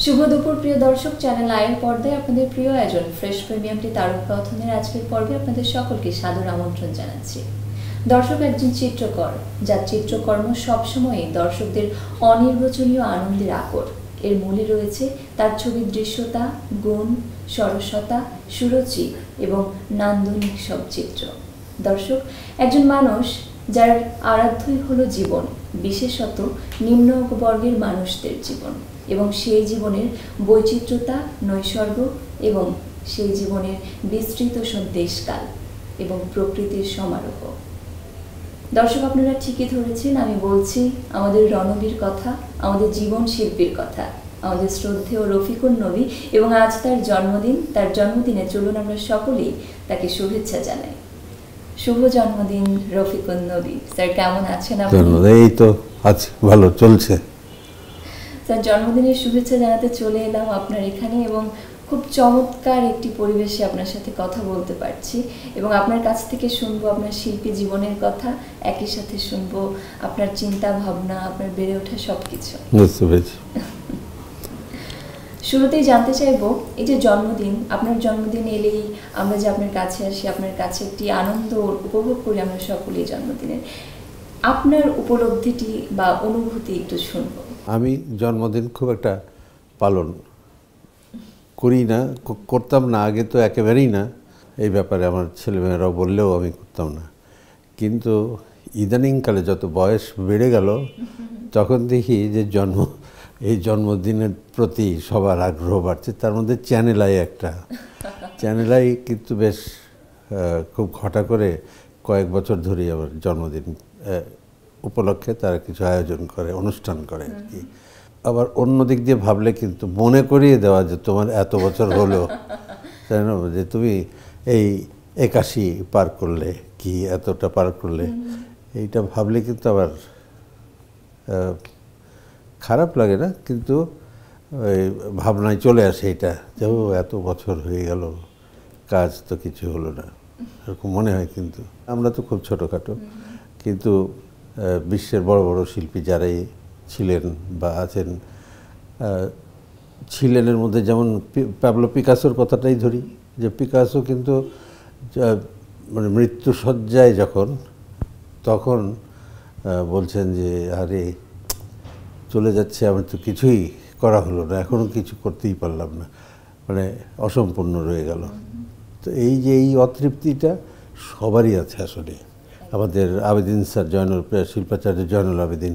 শুভ দুপুর প্রিয় দর্শক, চ্যানেল আয়ের পর্দায় আপনাদের প্রিয় আয়োজন ফ্রেশ প্রিমিয়ামটি তারক কথনের আজকের পর্বে আপনাদের সকলকে সাদর আমন্ত্রণ জানাচ্ছি। দর্শক একজন চিত্রকর, যার চিত্রকর্ম সবসময়ই দর্শকদের অনির্বচনীয় আনন্দের আকর। এর মূলে রয়েছে তার ছবির দৃশ্যতা, গুণ, সরসতা, সুরুচি এবং নান্দনিক সব চিত্র। দর্শক একজন মানুষ যার আরাধ্যই হলো জীবন, বিশেষত নিম্নবর্গের মানুষদের জীবন, এবং সেই জীবনের বৈচিত্র্যতা, নৈসর্গ এবং সেই জীবনের বিস্তৃত দেশকাল এবং প্রকৃতির সমারোহ। দর্শক আপনারা ঠিকই ধরেছেন, আমি বলছি আমাদের রণবীর কথা, আমাদের জীবন শিল্পীর কথা, আমাদের শ্রদ্ধেয় রফিকুন নবী। এবং আজ তার জন্মদিন। তার জন্মদিনে চলুন আমরা সকলেই তাকে শুভেচ্ছা জানাই। শুভ জন্মদিন রফিকুন নবী। স্যার কেমন আছেন আপনি? এই তো আছি, ভালো চলছে। স্যার জন্মদিনের শুভেচ্ছা জানাতে চলে এলাম আপনার এখানে, এবং খুব চমৎকার একটি পরিবেশে আপনার সাথে কথা বলতে পারছি, এবং আপনার কাছ থেকে শুনবো আপনার শিল্পী জীবনের কথা, একই সাথে শুনবো আপনার চিন্তা ভাবনা, আপনার বেড়ে ওঠা সবকিছু। বুঝতে পেরেছি। শুরুতেই জানতে চাইবো, এই যে জন্মদিন, আপনার জন্মদিন এলেই আমরা যে আপনার কাছে আসি, আপনার কাছে একটি আনন্দ উপভোগ করি আমরা সকলেই জন্মদিনের, আপনার উপলব্ধিটি বা অনুভূতি একটু শুনবো। আমি জন্মদিন খুব একটা পালন করি না, করতাম না আগে, তো একেবারেই না। এই ব্যাপারে আমার ছেলেমেয়েরাও বললেও আমি করতাম না। কিন্তু ইদানিংকালে যত বয়স বেড়ে গেল, তখন দেখি যে এই জন্মদিনের প্রতি সবার আগ্রহ বাড়ছে। তার মধ্যে চ্যানেল আই একটা, চ্যানেল আই কিন্তু বেশ খুব ঘটা করে কয়েক বছর ধরেই আমার জন্মদিন উপলক্ষে তারা কিছু আয়োজন করে, অনুষ্ঠান করে আর কি। আবার অন্য দিক দিয়ে ভাবলে কিন্তু মনে করিয়ে দেওয়া যে তোমার এত বছর হলো, তাই না, যে তুমি এই 81 পার করলে কি এতটা পার করলে, এইটা ভাবলে কিন্তু আবার খারাপ লাগে না, কিন্তু ওই ভাবনায় চলে আসে এটা যে ও এত বছর হয়ে গেল, কাজ তো কিছু হলো না, এরকম মনে হয়। কিন্তু আমরা তো খুব ছোটোখাটো, কিন্তু বিশ্বের বড় বড় শিল্পী যারাই ছিলেন বা আছেন, ছিলেনের মধ্যে যেমন পাবলো পিকাসোর কথাটাই ধরি, যে পিকাসো কিন্তু মানে মৃত্যুসজ্জায় তখন বলছেন যে আরে চলে যাচ্ছে, আমার তো কিছুই করা হলো না, এখনও কিছু করতেই পারলাম না, মানে অসম্পূর্ণ রয়ে গেল। তো এই অতৃপ্তিটা সবারই আছে আসলে। আমাদের আবেদিন স্যার, শিল্পাচার্য জয়নুল আবেদিন,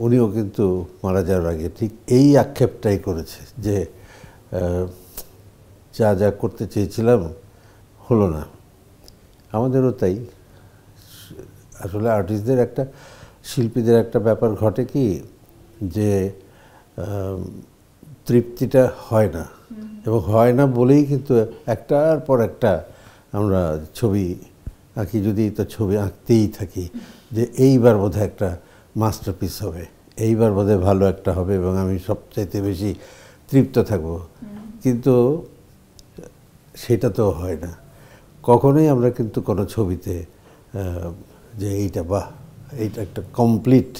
উনিও কিন্তু মারা যাওয়ার আগে ঠিক এই আক্ষেপটাই করেছে যে যা যা করতে চেয়েছিলাম হলো না। আমাদেরও তাই। আসলে আর্টিস্টদের শিল্পীদের একটা ব্যাপার ঘটে কি, যে তৃপ্তিটা হয় না, এবং হয় না বলেই কিন্তু একটার পর একটা আমরা ছবি আঁকি, যদি তো ছবি আঁকতেই থাকি যে এইবার বোধহয় একটা মাস্টারপিস হবে, এইবার বোধহয় ভালো একটা হবে, এবং আমি সবচাইতে বেশি তৃপ্ত থাকব। কিন্তু সেটা তো হয় না কখনোই। আমরা কিন্তু কোনো ছবিতে যে এইটা বাহ, এইটা একটা কমপ্লিট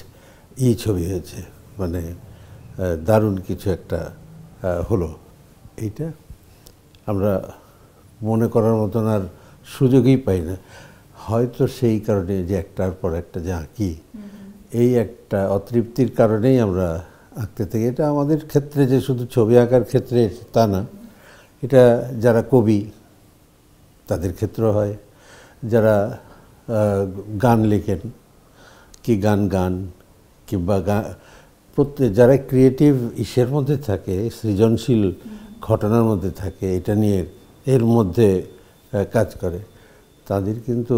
ছবি হয়েছে, মানে দারুণ কিছু একটা হলো, এইটা আমরা মনে করার মতন আর সুযোগই পাই না। হয়তো সেই কারণে যে একটার পর একটা যে আঁকি, এই একটা অতৃপ্তির কারণেই আমরা আঁকতে থাকি। এটা আমাদের ক্ষেত্রে, যে শুধু ছবি আঁকার ক্ষেত্রে তা না, এটা যারা কবি তাদের ক্ষেত্রেও হয়, যারা গান লেখেন কি গান কিংবা যারা ক্রিয়েটিভ ইসের মধ্যে থাকে, সৃজনশীল ঘটনার মধ্যে থাকে, এটা নিয়ে এর মধ্যে কাজ করে, তাদের কিন্তু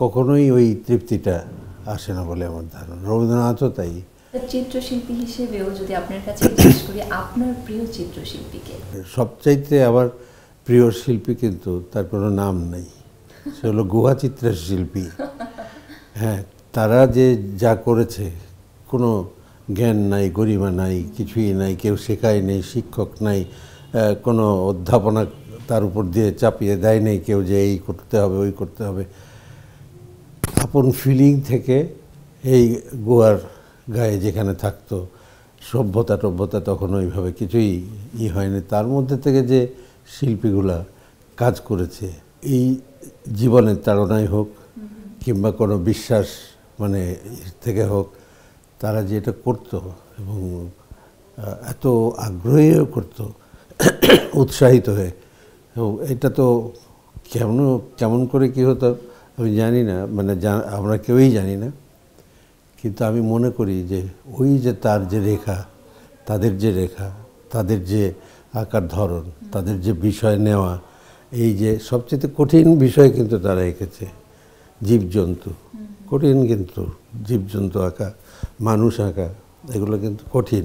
কখনোই ওই তৃপ্তিটা আসে না বলে আমার ধারণা। রবীন্দ্রনাথও তাই। চিত্রশিল্পী হিসেবেও যদি আপনার কাছে জিজ্ঞেস করি, আপনার প্রিয় চিত্রশিল্পীকে? সবচাইতে আমার প্রিয় শিল্পী কিন্তু তার কোনো নাম নেই, সে হলো গুহা চিত্রশিল্পী। হ্যাঁ, তারা যে যা করেছে, কোনো জ্ঞান নাই, গরিমা নাই, কিছুই নাই, কেউ শেখায় নেই, শিক্ষক নাই, কোনো অধ্যাপনা তার উপর দিয়ে চাপিয়ে দেয় নেই কেউ যে এই করতে হবে ওই করতে হবে। আপন ফিলিং থেকে এই গুহার গায়ে যেখানে থাকতো, সভ্যতা টভ্যতা তখন ওইভাবে কিছুই হয়নি। তার মধ্যে থেকে যে শিল্পীগুলা কাজ করেছে, এই জীবনের তাড়নায় হোক কিংবা কোনো বিশ্বাস মানে থেকে হোক, তারা যেটা করতো এবং এত আগ্রহীও করতো উৎসাহিত হয়ে, এবং এটা তো কেমন করে কী হতো আমি জানি না, মানে আমরা কেউই জানি না। কিন্তু আমি মনে করি যে ওই যে তার যে রেখা, তাদের যে রেখা, তাদের যে আঁকার ধরন, তাদের যে বিষয় নেওয়া, এই যে সবচেয়ে কঠিন বিষয় কিন্তু তারা এঁকেছে জীবজন্তু। কঠিন কিন্তু জীবজন্তু আঁকা, মানুষ আঁকা, এগুলো কিন্তু কঠিন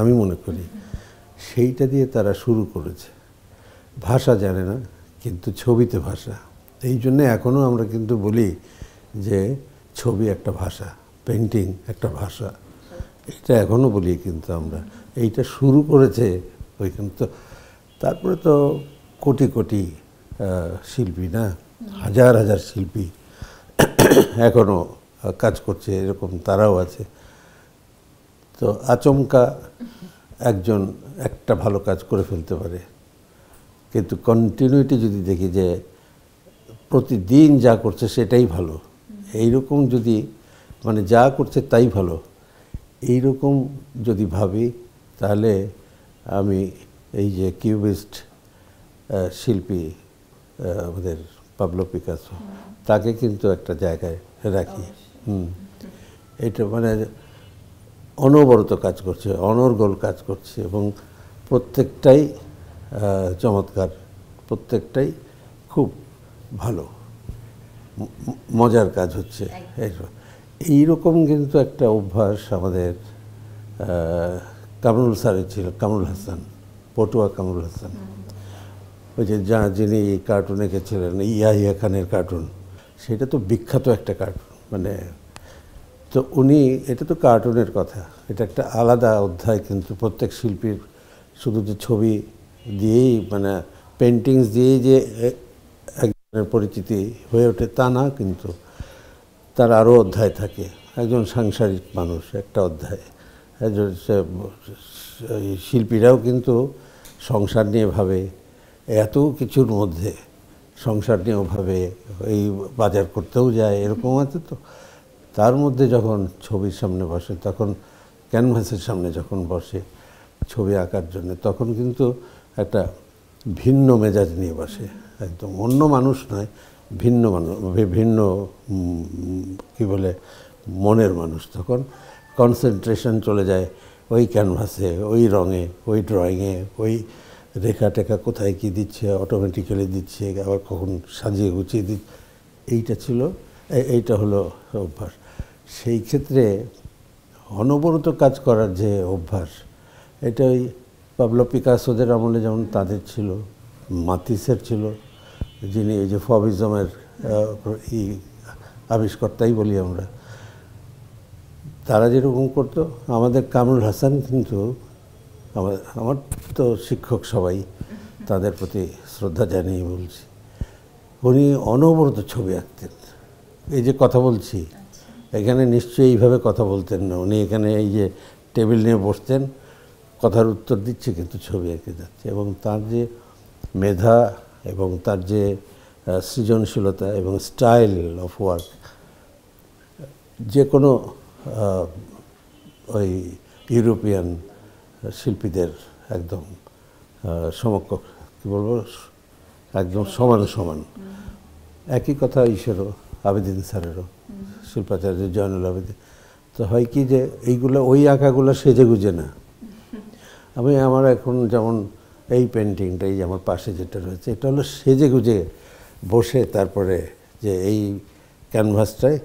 আমি মনে করি। সেইটা দিয়ে তারা শুরু করেছে। ভাষা জানে না, কিন্তু ছবিতে ভাষা। এই জন্যে এখনও আমরা কিন্তু বলি যে ছবি একটা ভাষা, পেন্টিং একটা ভাষা, এটা এখনও বলি কিন্তু আমরা। এইটা শুরু করেছে ওইখান তো, তারপরে তো কোটি কোটি শিল্পী, না হাজার হাজার শিল্পী এখনও কাজ করছে, এরকম তারাও আছে। তো আচমকা একজন একটা ভালো কাজ করে ফেলতে পারে, কিন্তু কন্টিনিউটি যদি দেখি যে প্রতিদিন যা করছে সেটাই ভালো, এইরকম যদি মানে যা করছে তাই ভালো, এইরকম যদি ভাবি, তাহলে আমি এই যে কিউবিস্ট শিল্পী আমাদের পাবলো পিকাসো, তাকে কিন্তু একটা জায়গায় রাখি। এটা মানে অনবরত কাজ করছে, অনর্গল কাজ করছে, এবং প্রত্যেকটাই চমৎকার, প্রত্যেকটাই খুব ভালো, মজার কাজ হচ্ছে। এইরকম কিন্তু একটা অভ্যাস আমাদের কামরুল স্যারের ছিল, কামরুল হাসান, পটুয়া কামরুল হাসান, ওই যে যিনি কার্টুন এঁকেছিলেন ইয়া খানের কার্টুন, সেটা তো বিখ্যাত একটা কার্টুন। মানে তো উনি, এটা তো কার্টুনের কথা, এটা একটা আলাদা অধ্যায়। কিন্তু প্রত্যেক শিল্পীর শুধু যে ছবি দিয়েই মানে পেন্টিংস দিয়েই যে একজনের পরিচিতি হয়ে ওঠে তা না, কিন্তু তার আরও অধ্যায় থাকে। একজন সাংসারিক মানুষ একটা অধ্যায়, একজন শিল্পীরাও কিন্তু সংসার নিয়ে ভাবে, এত কিছুর মধ্যে সংসার নিয়েও ভাবে, এই বাজার করতেও যায়, এরকম আছে। তো তার মধ্যে যখন ছবির সামনে বসে, তখন ক্যানভাসের সামনে যখন বসে ছবি আঁকার জন্য, তখন কিন্তু একটা ভিন্ন মেজাজ নিয়ে বসে, একদম অন্য মানুষ নয়, ভিন্ন মানুষ, ভিন্ন কী বলে মনের মানুষ। তখন কনসেন্ট্রেশন চলে যায় ওই ক্যানভাসে, ওই রঙে, ওই ড্রয়িংয়ে, ওই রেখা টেখা কোথায় কী দিচ্ছে, অটোমেটিক্যালি দিচ্ছে, আবার কখন সাজিয়ে গুছিয়ে দিচ্ছে। এইটা হলো অভ্যাস। সেই ক্ষেত্রে অনবরত কাজ করার যে অভ্যাস, এটা ওই পাবলো পিকাসোদের আমলে যেমন তাদের ছিল, মাতিসের ছিল, যিনি এই যে ফবিজমের আবিষ্কর্তাই বলি আমরা, তারা যেরকম করতো। আমাদের কামরুল হাসান কিন্তু আমার তো শিক্ষক সবাই, তাদের প্রতি শ্রদ্ধা জানিয়ে বলছি, উনি অনবরত ছবি আঁকতেন। এই যে কথা বলছি, এখানে নিশ্চয়ই এইভাবে কথা বলতেন না উনি, এখানে এই যে টেবিল নিয়ে বসতেন, কথার উত্তর দিচ্ছে কিন্তু ছবি এঁকে যাচ্ছে। এবং তার যে মেধা এবং তার যে সৃজনশীলতা এবং স্টাইল অফ ওয়ার্ক, যে কোনো ওই ইউরোপিয়ান শিল্পীদের একদম সমকক্ষ, কী বলবো, একদম সমান। একই কথা ঈশ্বরও, আবেদিন স্যারেরও, শিল্পাচার্য জয়নুল আবেদিন। তো হয় কি যে এইগুলো, ওই আঁকাগুলো সেজে গুজে না। আমার এখন যেমন এই পেন্টিংটা, এই আমার পাশে যেটা রয়েছে, এটা হলো সেজে গুজে বসে তারপরে যে এই ক্যানভাসটায়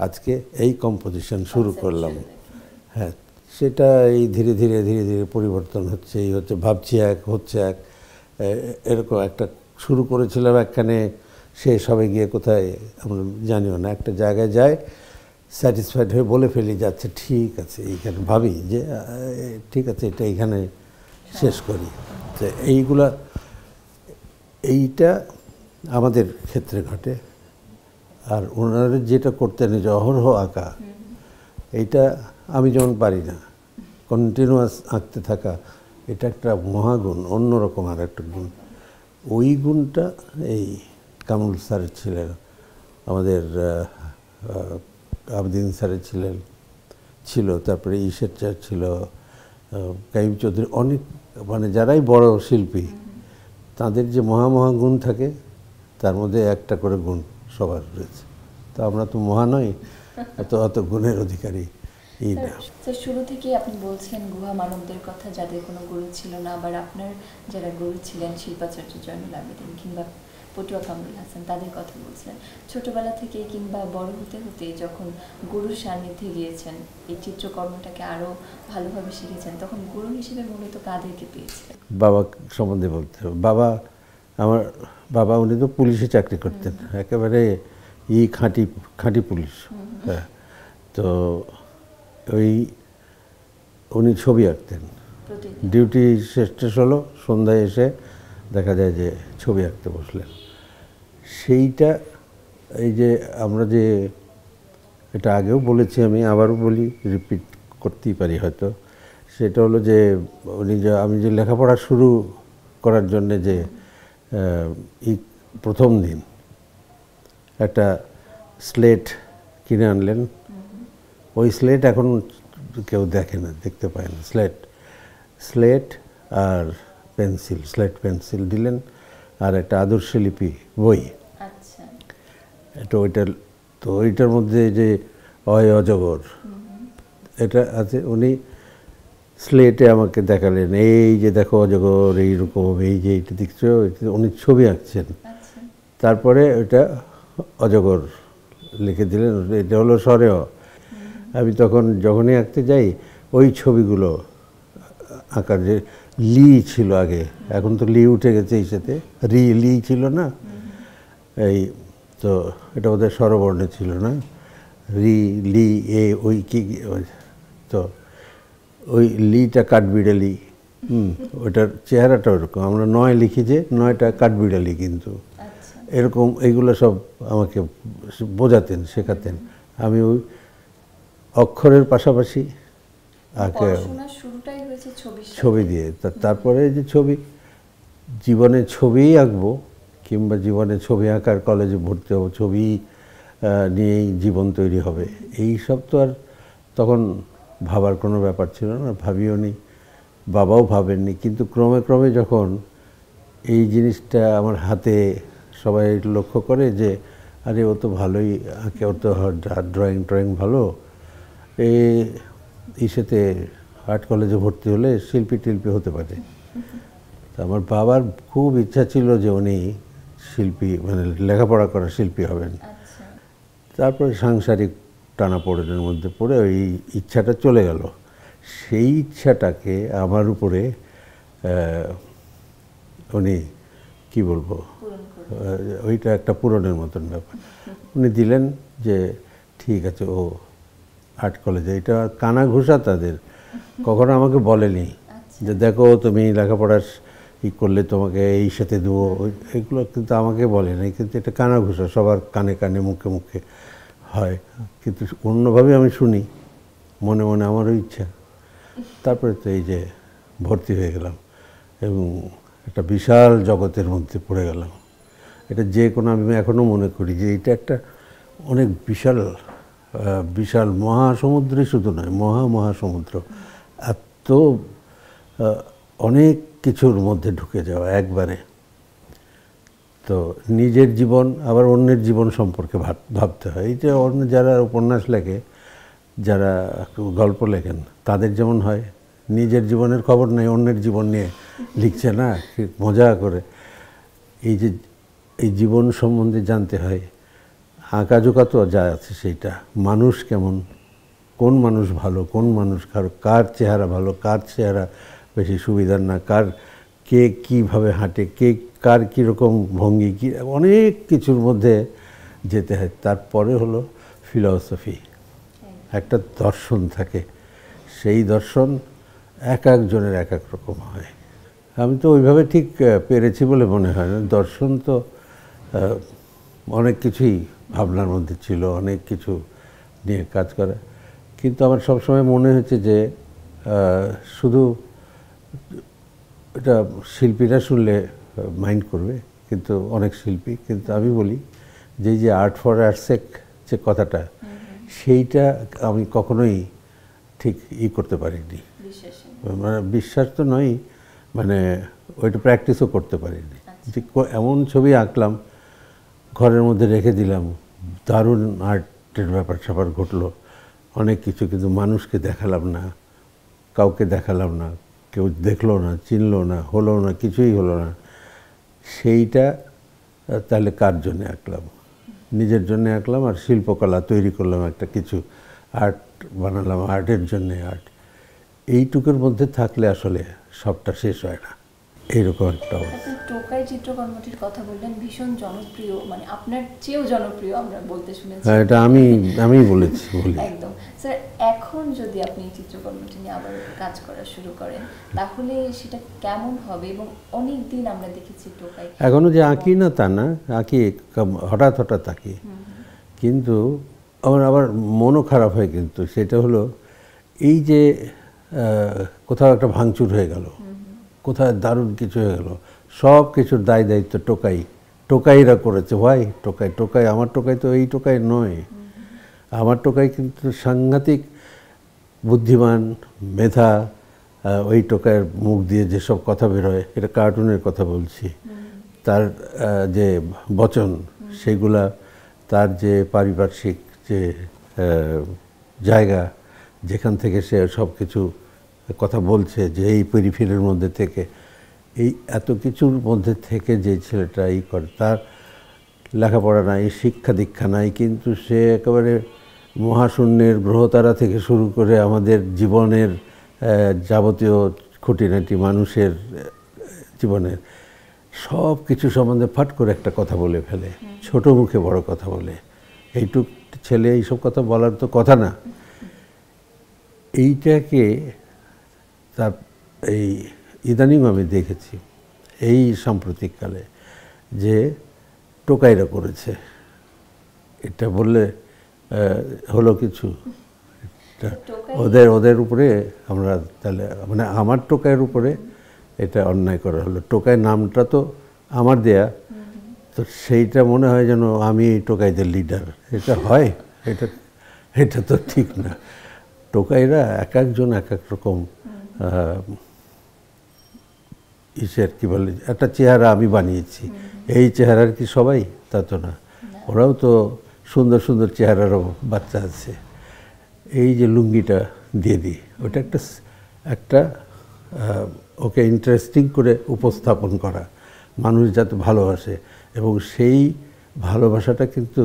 আজকে এই কম্পোজিশন শুরু করলাম। হ্যাঁ, সেটা এই ধীরে ধীরে পরিবর্তন হচ্ছে, এই হচ্ছে, ভাবছি এক, হচ্ছে এক, এরকম একটা শুরু করেছিলাম একখানে, শেষ হবে গিয়ে কোথায় আমরা জানিও না। একটা জায়গায় যাই, স্যাটিসফাইড হয়ে বলে ফেলি যাচ্ছে ঠিক আছে, এইখানে ভাবি যে ঠিক আছে, এটা এইখানে শেষ করি। তো এইটা আমাদের ক্ষেত্রে ঘটে। আর ওনারা যেটা করতেন, যে অহরহ আঁকা, এইটা আমি যেমন পারি না, কন্টিনিউয়াস আঁকতে থাকা, এটা একটা মহাগুণ, অন্যরকম আর একটা গুণ। ওই গুণটা এই কামরুল স্যারের ছিলেন, আমাদের আবদিন স্যারের ছিল, তারপরে ঈশের স্যার ছিল, কাইম চৌধুরী, অনেক মানে যারাই বড় শিল্পী তাদের যে মহাগুণ থাকে তার মধ্যে একটা করে গুণ সবার রয়েছে। তো আমরা তো মহা নই, অত গুণের অধিকারী এই না। স্যার, শুরু থেকেই আপনি বলছেন গুহা মানবদের কথা, যাদের কোনো গুরু ছিল না, আবার আপনার যারা গুরু ছিলেন শিল্পাচার্য জয়নুল আবেদিন কিংবা পটুয়া কামরুল হাসান, তাদের কথা বলছিলেন। ছোটবেলা থেকে কিংবা বড় হতে হতে যখন গুরুর সান্নিধ্যে গিয়েছেন, এই চিত্রকর্মটাকে আরও ভালোভাবে শিখেছেন, তখন গুরু হিসেবে মূলত কাদেরকে পেয়েছিলেন? বাবা সম্বন্ধে বলতে হবে। আমার বাবা উনি তো পুলিশে চাকরি করতেন, একেবারে খাঁটি পুলিশ। হ্যাঁ, তো উনি ছবি আঁকতেন। ডিউটি শেষ হলো, সন্ধ্যায় এসে দেখা যায় যে ছবি আঁকতে বসলেন। সেইটা এই যে আমরা যে এটা আগেও বলেছি, আমি আবারও বলি, রিপিট করতেই পারি হয়তো, সেটা হলো যে আমি যে লেখাপড়া শুরু করার জন্যে যে প্রথম দিন একটা স্লেট কিনে আনলেন। ওই স্লেট এখন কেউ দেখে না, দেখতে পায় না। স্লেট আর পেন্সিল, স্লেট পেন্সিল দিলেন, আর একটা আদর্শ লিপি বই। আচ্ছা, ওইটার মধ্যে যে অজগর এটা আছে। উনি স্লেটে আমাকে দেখালেন, এই যে দেখো অজগর এইরকম, এই যে এটা দেখছো, উনি ছবি আঁকছেন। তারপরে ওইটা অজগর লিখে দিলেন, এটা হলো সরেও। আমি তখন যখনই আঁকতে যাই ওই ছবিগুলো আঁকার, যে লি ছিল আগে, এখন তো লি উঠে গেছে, এই সাথে লি ছিল না, এই তো এটা বোধহয় স্বরবর্ণে ছিল না, লি ওই কি, তো ওই লিটা কাঠবিড়ালি, ওইটার চেহারাটা ওরকম। আমরা 9 লিখি, যে 9টা কাঠবিড়ালি, কিন্তু এরকম এইগুলো সব আমাকে বোঝাতেন, শেখাতেন। আমি ওই অক্ষরের পাশাপাশি ছবি দিয়ে, তারপরে যে জীবনে ছবিই আঁকবো, কিংবা জীবনে ছবি আঁকার কলেজে ভর্তি হবো, ছবি নিয়েই জীবন তৈরি হবে, এই সব তো আর তখন ভাবার কোনো ব্যাপার ছিল না, ভাবিও নি, বাবাও ভাবেননি। কিন্তু ক্রমে যখন এই জিনিসটা আমার হাতে সবাই লক্ষ্য করে যে আরে ও তো ভালোই আঁকে, ওর তো ড্রয়িং ভালো, এই সাথে আর্ট কলেজে ভর্তি হলে শিল্পী হতে পারে। তো আমার বাবার খুব ইচ্ছা ছিল যে উনি শিল্পী, মানে লেখাপড়া করা শিল্পী হবেন। তারপরে সাংসারিক টানাপোড়েনের মধ্যে পড়ে ওই ইচ্ছাটা চলে গেল। সেই ইচ্ছাটাকে আমার উপরে উনি কি বলবো, ওইটা একটা পূরণের মতন ব্যাপার। উনি দিলেন যে ঠিক আছে, ও আর্ট কলেজে, এটা কানা ঘুষা তাদের, কখনো আমাকে বলেনি যে দেখো তুমি লেখাপড়ার করলে তোমাকে এই সাথে দেবো, এগুলো কিন্তু আমাকে বলেনি। কিন্তু এটা কানা ঘুষা, সবার কানে মুখে হয়, কিন্তু অন্যভাবে আমি শুনি, মনে আমারও ইচ্ছা। তারপরে তো এই যে ভর্তি হয়ে গেলাম এবং একটা বিশাল জগতের মধ্যে পড়ে গেলাম। এটা যে কোনো, আমি এখনও মনে করি যে এটা একটা অনেক বিশাল মহাসমুদ্রই শুধু নয়, মহাসমুদ্র। এত অনেক কিছুর মধ্যে ঢুকে যাওয়া একবারে। তো নিজের জীবন আবার অন্যের জীবন সম্পর্কে ভাবতে হয়। এই যে অন্য যারা উপন্যাস লেখে, যারা গল্প লেখেন, তাদের যেমন হয় নিজের জীবনের খবর নেই, অন্যের জীবন নিয়ে লিখছে না, মজা করে। এই জীবন সম্বন্ধে জানতে হয়। আঁকাঝোঁকা তো যা আছে সেইটা, মানুষ কেমন, কোন মানুষ ভালো, কোন মানুষ খারাপ, কার চেহারা ভালো, কার চেহারা বেশি সুবিধার না, কে কীভাবে হাঁটে, কার কীরকম ভঙ্গি, অনেক কিছুর মধ্যে যেতে হয়। তারপরে হলো ফিলসফি, একটা দর্শন থাকে, সেই দর্শন এক একজনের এক এক রকম হয়। আমি তো ওইভাবে ঠিক পেরেছি বলে মনে হয় না। দর্শন তো অনেক কিছুই ভাবনার মধ্যে ছিল, অনেক কিছু নিয়ে কাজ করা। কিন্তু আমার সবসময় মনে হয়েছে যে শুধু এটা শিল্পীরা শুনলে মাইন্ড করবে, কিন্তু অনেক শিল্পী, কিন্তু আমি বলি যে যে আর্ট ফর আর্টসেক যে কথাটা, সেইটা আমি কখনোই ঠিক করতে পারিনি। মানে বিশ্বাস তো নয়, মানে ওইটা প্র্যাকটিসও করতে পারিনি। যে এমন ছবি আঁকলাম, ঘরের মধ্যে রেখে দিলাম, দারুণ আর্টের ব্যাপার স্যাপার ঘটলো, অনেক কিছু, কিন্তু মানুষকে দেখালাম না, কাউকে দেখালাম না, কেউ দেখলো না, চিনলো না, হলো না, কিছুই হলো না। সেইটা তাহলে কার জন্যে আঁকলাম? নিজের জন্যে আঁকলাম, আর শিল্পকলা তৈরি করলাম, একটা কিছু আর্ট বানালাম, আর্টের জন্যে আর্ট। এইটুকুর মধ্যে থাকলে আসলে সবটা শেষ হয় না, এইরকম একটা অবস্থা। টোকাই চিত্রকর্মটির কথা বললেন, ভীষণ জনপ্রিয়, মানে আপনার চেয়েও জনপ্রিয় আমরা বলতে শুনেছি। হ্যাঁ, এটা আমি বলেছি বলি। একদম স্যার, এখন যদি আপনি চিত্রকর্মটি নিয়ে আবার কাজ করা শুরু করেন, তাহলে সেটা কেমন হবে? এবং অনেক দিন আমরা দেখেছি টোকাই, এখনো যে আঁকি না তা না, আঁকি, হঠাৎ হঠাৎ আঁকি, কিন্তু আমার আবার মনও খারাপ হয়। কিন্তু সেটা হলো এই যে কোথাও একটা ভাঙচুর হয়ে গেল, কোথায় দারুণ কিছু হয়ে গেল, সব কিছুর দায় দায়িত্ব টোকাইরা করেছে। ভাই, টোকাই আমার টোকাই তো এই টোকাই নয়। আমার টোকাই কিন্তু সাংঘাতিক বুদ্ধিমান, মেধা। ওই টোকাইয়ের মুখ দিয়ে যেসব কথা বেরোয়, এটা কার্টুনের কথা বলছি, তার যে বচন, সেগুলা, তার যে পারিপার্শ্বিক যে জায়গা, যেখান থেকে সে সব কিছু কথা বলছে, যে এই পেরিফেরির মধ্যে থেকে, এই এত কিছুর মধ্যে থেকে যে ছেলেটা করে, তার লেখাপড়া নাই, শিক্ষা দীক্ষা নাই, কিন্তু সে একেবারে মহাশূন্যের গ্রহতারা থেকে শুরু করে আমাদের জীবনের যাবতীয় খুঁটিনাটি, মানুষের জীবনের সব কিছু সম্বন্ধে ফাট করে একটা কথা বলে ফেলে, ছোট মুখে বড় কথা বলে। এইটুক ছেলে এইসব কথা বলার তো কথা না। এইটাকে তার এই ইদানিং আমি দেখেছি এই সাম্প্রতিককালে যে টোকাইরা করেছে। এটা বললে হলো কিছু, ওদের উপরে আমরা তাহলে, মানে আমার টোকাইয়ের উপরে এটা অন্যায় করা হলো। টোকাই নামটা তো আমার দেয়া, তো সেইটা মনে হয় যেন আমি এই টোকাইদের লিডার। এটা হয়, এটা তো ঠিক না। টোকাইরা এক একজন এক এক রকম ইসের কী বলে, একটা চেহারা আমি বানিয়েছি। এই চেহারার কি সবাই? তা তো না, ওরাও তো সুন্দর সুন্দর চেহারারও বাচ্চা আছে। এই যে লুঙ্গিটা দিয়ে দিই, ওটা একটা ওকে ইন্টারেস্টিং করে উপস্থাপন করা, মানুষ যাতে ভালোবাসে, এবং সেই ভালোবাসাটা কিন্তু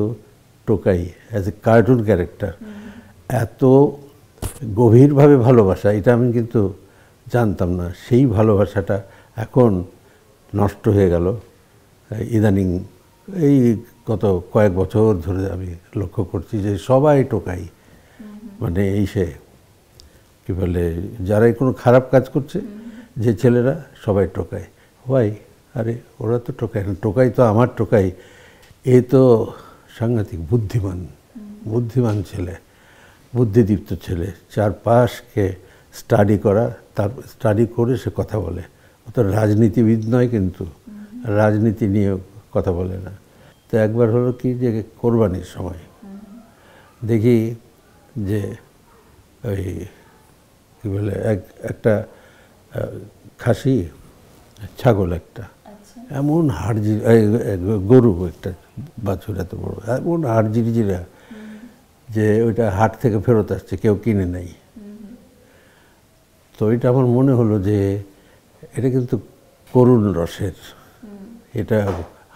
টোকাই অ্যাজ এ কার্টুন ক্যারেক্টার এত গভীরভাবে ভালোবাসা, এটা আমি কিন্তু জানতাম না। সেই ভালোবাসাটা এখন নষ্ট হয়ে গেল ইদানিং। এই গত কয়েক বছর ধরে আমি লক্ষ্য করছি যে সবাই টোকাই, মানে এই সে কী বলে, যারাই কোনো খারাপ কাজ করছে, যে ছেলেরা, সবাই টোকাই। ভাই, আরে ওরা তো টোকাই না, টোকাই তো আমার টোকাই, এ তো সাংঘাতিক বুদ্ধিমান ছেলে, বুদ্ধিদীপ্ত ছেলে, চারপাশকে স্টাডি করা, তার স্টাডি করে সে কথা বলে। ও তো রাজনীতিবিদ নয়, কিন্তু রাজনীতি নিয়ে কথা বলে না। তো একবার হলো কি, যে কোরবানির সময় দেখি যে ওই কী বলে, একটা খাসি, ছাগল একটা, এমন গরু একটা বাছুর, এত বড়, এমন হাড়জিরা যে ওইটা হাট থেকে ফেরত আসছে, কেউ কিনে নেই। তো এটা আমার মনে হলো যে এটা কিন্তু করুণ রসের, এটা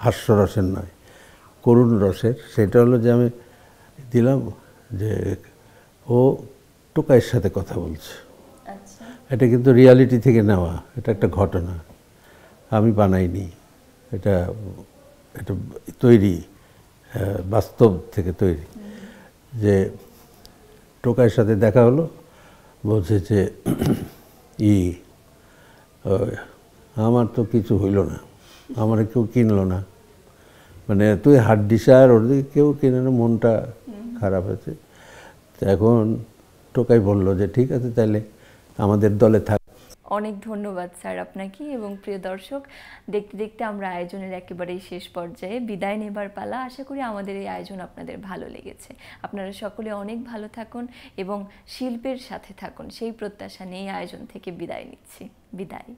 হাস্যরসের নয়, করুণ রসের। সেটা হলো যে আমি দিলাম যে ও টোকাইয়ের সাথে কথা বলছে। এটা কিন্তু রিয়ালিটি থেকে নেওয়া, এটা একটা ঘটনা, আমি বানাইনি, এটা তৈরি, বাস্তব থেকে তৈরি। যে টোকাইয়ের সাথে দেখা হলো, বলছে যে আমার তো কিছু হইল না, আমার কেউ কিনলো না, মানে তুই হাড্ডিসার, ওদিকে কেউ কিনে না, মনটা খারাপ হয়েছে। তো এখন টোকাই বলল যে ঠিক আছে, তাহলে আমাদের দলে থাক। অনেক ধন্যবাদ স্যার আপনাকে। এবং প্রিয় দর্শক, দেখতে দেখতে আমরা আয়োজনের একেবারেই শেষ পর্যায়ে, বিদায় নেবার পালা। আশা করি আমাদের এই আয়োজন আপনাদের ভালো লেগেছে। আপনারা সকলে অনেক ভালো থাকুন এবং শিল্পের সাথে থাকুন, সেই প্রত্যাশা নিয়ে আয়োজন থেকে বিদায় নিচ্ছি। বিদায়।